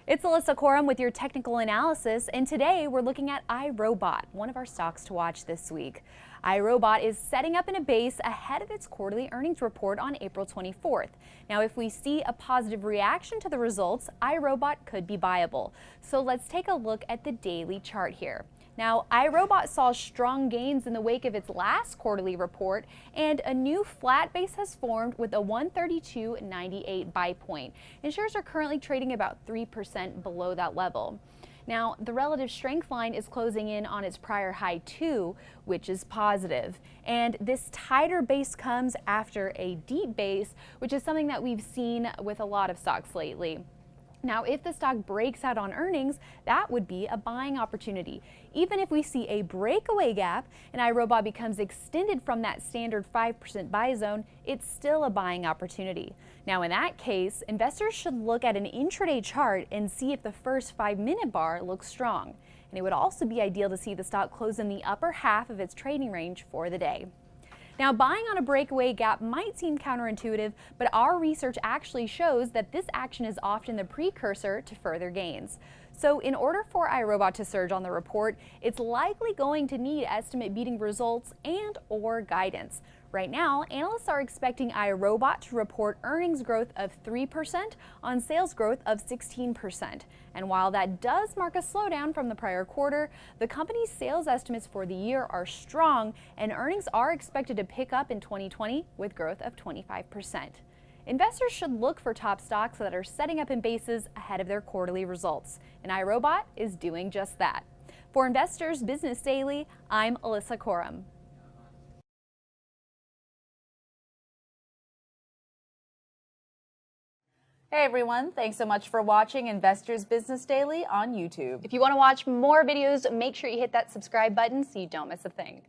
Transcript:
It's Alyssa Corum with your technical analysis, and today we're looking at IRobot, one of our stocks to watch this week. IRobot is setting up in a base ahead of its quarterly earnings report on April 24th. Now, if we see a positive reaction to the results, IRobot could be buyable. So let's take a look at the daily chart here. Now, IRobot saw strong gains in the wake of its last quarterly report, and a new flat base has formed with a 132.98 buy point. And shares are currently trading about 3% below that level. Now, the relative strength line is closing in on its prior high too, which is positive. And this tighter base comes after a deep base, which is something that we've seen with a lot of stocks lately. Now, if the stock breaks out on earnings, that would be a buying opportunity. Even if we see a breakaway gap and IRobot becomes extended from that standard 5% buy zone, it's still a buying opportunity. Now, in that case, investors should look at an intraday chart and see if the first 5-minute bar looks strong. And it would also be ideal to see the stock close in the upper half of its trading range for the day. Now, buying on a breakaway gap might seem counterintuitive, but our research actually shows that this action is often the precursor to further gains. So in order for IRobot to surge on the report, it's likely going to need estimate-beating results and/or guidance. Right now, analysts are expecting IRobot to report earnings growth of 3% on sales growth of 16%. And while that does mark a slowdown from the prior quarter, the company's sales estimates for the year are strong, and earnings are expected to pick up in 2020 with growth of 25%. Investors should look for top stocks that are setting up in bases ahead of their quarterly results, and IRobot is doing just that. For Investors Business Daily, I'm Alyssa Corum. Hey everyone, thanks so much for watching Investors Business Daily on YouTube. If you want to watch more videos, make sure you hit that subscribe button so you don't miss a thing.